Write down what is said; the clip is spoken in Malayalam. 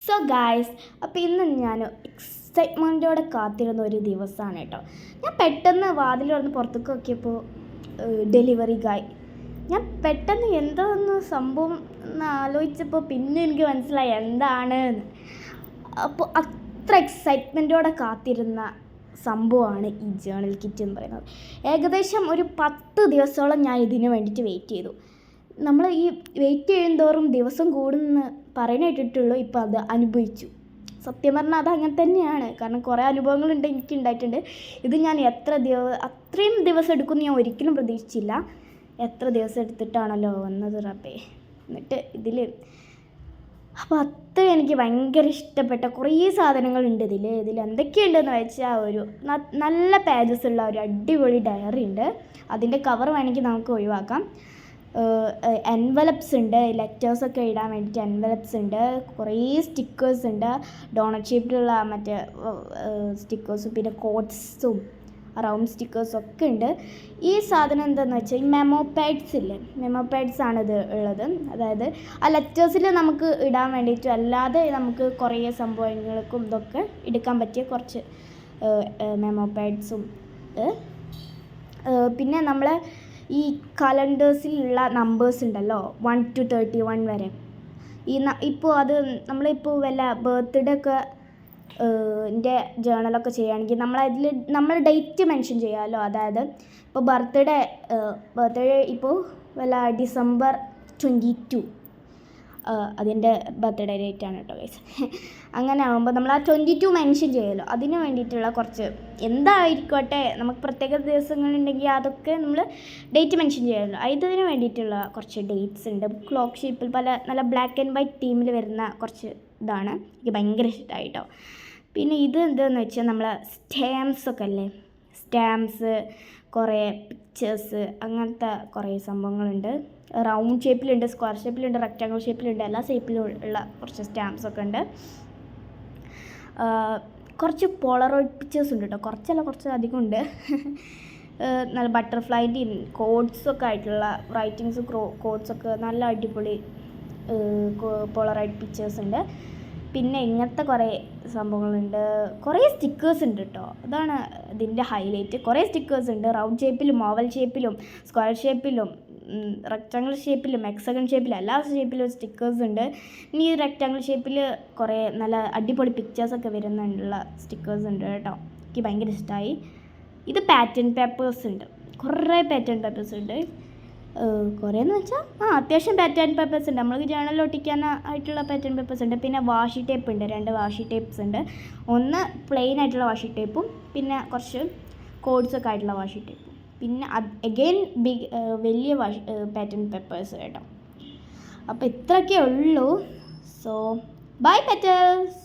സോ ഗായ്സ്, അപ്പോൾ ഇന്ന് ഞാൻ എക്സൈറ്റ്മെൻറ്റോടെ കാത്തിരുന്ന ഒരു ദിവസമാണ് കേട്ടോ. ഞാൻ പെട്ടെന്ന് വാതിൽ തുറന്ന് പുറത്തേക്ക് നോക്കിയപ്പോൾ ഡെലിവറി ഗായ്. ഞാൻ പെട്ടെന്ന് എന്തോന്ന് സംഭവം എന്ന് ആലോചിച്ചപ്പോൾ പിന്നെ എനിക്ക് മനസ്സിലായി എന്താണ്. അപ്പോൾ അത്ര എക്സൈറ്റ്മെൻറ്റോടെ കാത്തിരുന്ന സംഭവമാണ് ഈ ജേണൽ കിറ്റ് എന്ന് പറയുന്നത്. ഏകദേശം ഒരു 10 ദിവസത്തോളം ഞാൻ ഇതിന് വേണ്ടിയിട്ട് വെയിറ്റ് ചെയ്തു. നമ്മൾ ഈ വെയിറ്റ് ചെയ്യുന്തോറും ദിവസം കൂടുമെന്ന് പറയാനായിട്ടിട്ടുള്ളൂ. ഇപ്പോൾ അത് അനുഭവിച്ചു. സത്യം പറഞ്ഞാൽ അത് അങ്ങനെ തന്നെയാണ്. കാരണം കുറേ അനുഭവങ്ങളുണ്ട്, എനിക്ക് ഉണ്ടായിട്ടുണ്ട്. ഇത് ഞാൻ അത്രയും ദിവസം എടുക്കുമെന്ന് ഞാൻ ഒരിക്കലും പ്രതീക്ഷിച്ചില്ല. എത്ര ദിവസം എടുത്തിട്ടാണല്ലോ വന്നത് റബ്ബേ. എന്നിട്ട് അപ്പോൾ അത്രയും എനിക്ക് ഭയങ്കര ഇഷ്ടപ്പെട്ട കുറേ സാധനങ്ങളുണ്ട് ഇതിൽ എന്തൊക്കെയുണ്ടെന്ന് വെച്ചാൽ ഒരു നല്ല പേജസ് ഉള്ള ഒരു അടിപൊളി ഡയറി ഉണ്ട്. അതിൻ്റെ കവർ വേണമെങ്കിൽ നമുക്ക് ഒഴിവാക്കാം. എൻവലപ്സ് ഉണ്ട്, ലെറ്റേഴ്സൊക്കെ ഇടാൻ വേണ്ടിയിട്ട് എൻവലപ്സ് ഉണ്ട്. കുറേ സ്റ്റിക്കേഴ്സ് ഉണ്ട്, ഡോണറ്റ് ഷേപ്പിലുള്ള മറ്റേ സ്റ്റിക്കേഴ്സും പിന്നെ കോട്ട്സും റൗണ്ട് സ്റ്റിക്കേഴ്സൊക്കെ ഉണ്ട്. ഈ സാധനം എന്താണെന്ന് വെച്ചാൽ ഈ മെമോ പാഡ്സ് ഇല്ലേ, മെമോ പാഡ്സ് ആണിത് ഉള്ളത്. അതായത് ആ ലെറ്റേഴ്സിൽ നമുക്ക് ഇടാൻ വേണ്ടിയിട്ടും അല്ലാതെ നമുക്ക് കുറേ സംഭവങ്ങൾക്കും ഇതൊക്കെ എടുക്കാൻ പറ്റിയ കുറച്ച് മെമോ പാഡ്സും. പിന്നെ നമ്മൾ ഈ കലണ്ടേഴ്സിലുള്ള നമ്പേഴ്സ് ഉണ്ടല്ലോ 1 to 31 വരെ. ഇപ്പോൾ അത് നമ്മളിപ്പോൾ വല്ല ബർത്ത്ഡേ ഒക്കെ ജേണലൊക്കെ ചെയ്യുകയാണെങ്കിൽ നമ്മൾ ഡേറ്റ് മെൻഷൻ ചെയ്യാമല്ലോ. അതായത് ഇപ്പോൾ ബർത്ത്ഡേ ഇപ്പോൾ വല്ല December 22 അതിൻ്റെ ബർത്ത്ഡേ ഡേറ്റാണ് കേട്ടോ ഗൈസ്. അങ്ങനെ ആകുമ്പോൾ നമ്മൾ ആ 22 മെൻഷൻ ചെയ്യുമല്ലോ. അതിന് വേണ്ടിയിട്ടുള്ള കുറച്ച് എന്തായിരിക്കട്ടെ, നമുക്ക് പ്രത്യേക ദിവസങ്ങളുണ്ടെങ്കിൽ അതൊക്കെ നമ്മൾ ഡേറ്റ് മെൻഷൻ ചെയ്യുമല്ലോ. ഇതിന് വേണ്ടിയിട്ടുള്ള കുറച്ച് ഡേറ്റ്സ് ഉണ്ട്. ക്ലോക്ക് ഷേപ്പിൽ നല്ല ബ്ലാക്ക് ആൻഡ് വൈറ്റ് തീമിൽ വരുന്ന കുറച്ച് ഇതാണ്. എനിക്ക് ഭയങ്കര ഇഷ്ടമായി കേട്ടോ. പിന്നെ ഇത് എന്താണെന്ന് വെച്ചാൽ നമ്മളെ സ്റ്റാമ്പ്സൊക്കെ അല്ലേ, സ്റ്റാമ്പ്സ്, കുറേ പിക്ചേഴ്സ്, അങ്ങനത്തെ കുറേ സംഭവങ്ങളുണ്ട്. റൗണ്ട് ഷേപ്പിലുണ്ട്, സ്ക്വയർ ഷേപ്പിലുണ്ട്, റെക്റ്റാങ്കിൾ ഷേപ്പിലുണ്ട്, എല്ലാ ഷേപ്പിലും ഉള്ള കുറച്ച് സ്റ്റാമ്പ്സൊക്കെ ഉണ്ട്. കുറച്ച് പോളറോയിഡ് പിക്ചേഴ്സ് ഉണ്ട് കേട്ടോ. കുറച്ച് അധികം ഉണ്ട്. നല്ല ബട്ടർഫ്ലൈൻ്റെയും കോഡ്സൊക്കെ ആയിട്ടുള്ള റൈറ്റിങ്സ്, കോഡ്സൊക്കെ നല്ല അടിപൊളി പോളറോയിഡ് പിക്ചേഴ്സ് ഉണ്ട്. പിന്നെ ഇങ്ങനത്തെ കുറേ സംഭവങ്ങളുണ്ട്. കുറേ സ്റ്റിക്കേഴ്സ് ഉണ്ട് കേട്ടോ. അതാണ് ഇതിൻ്റെ ഹൈലൈറ്റ്. കുറേ സ്റ്റിക്കേഴ്സ് ഉണ്ട്. റൗണ്ട് ഷേപ്പിലും ഓവൽ ഷേപ്പിലും സ്ക്വയർ ഷേപ്പിലും റെക്റ്റാങ്കിൾ ഷേപ്പിലും ഹെക്സഗൺ ഷേപ്പിലും എല്ലാ ഷേപ്പിലും സ്റ്റിക്കേഴ്സ് ഉണ്ട്. ഇനി ഈ റെക്റ്റാങ്കിൾ ഷേപ്പിൽ കുറേ നല്ല അടിപൊളി പിക്ചേഴ്സൊക്കെ വരുന്നുള്ള സ്റ്റിക്കേഴ്സ് ഉണ്ട് കേട്ടോ. എനിക്ക് ഭയങ്കര ഇഷ്ടമായി. ഇത് പാറ്റേൺ പേപ്പേഴ്സ് ഉണ്ട്, കുറേ പാറ്റേൺ പേപ്പേഴ്സ് ഉണ്ട്. കുറേയെന്ന് വെച്ചാൽ അത്യാവശ്യം പാറ്റേൺ പേപ്പേഴ്സ് ഉണ്ട്. നമ്മൾക്ക് ജേണൽ ഒട്ടിക്കാൻ ആയിട്ടുള്ള പാറ്റേൺ പേപ്പേഴ്സ് ഉണ്ട്. പിന്നെ വാഷി ടേപ്പ് ഉണ്ട്, 2 വാഷി ടേപ്പ്സ് ഉണ്ട്. ഒന്ന് പ്ലെയിൻ ആയിട്ടുള്ള വാഷി ടേപ്പും പിന്നെ കുറച്ച് കോഡ്സൊക്കെ ആയിട്ടുള്ള വാഷി ടേപ്പും. പിന്നെ അഗെയിൻ വലിയ പാറ്റേൺ പേപ്പേഴ്സ് കേട്ടോ. അപ്പോൾ ഇത്രയൊക്കെ ഉള്ളൂ. So bye petals.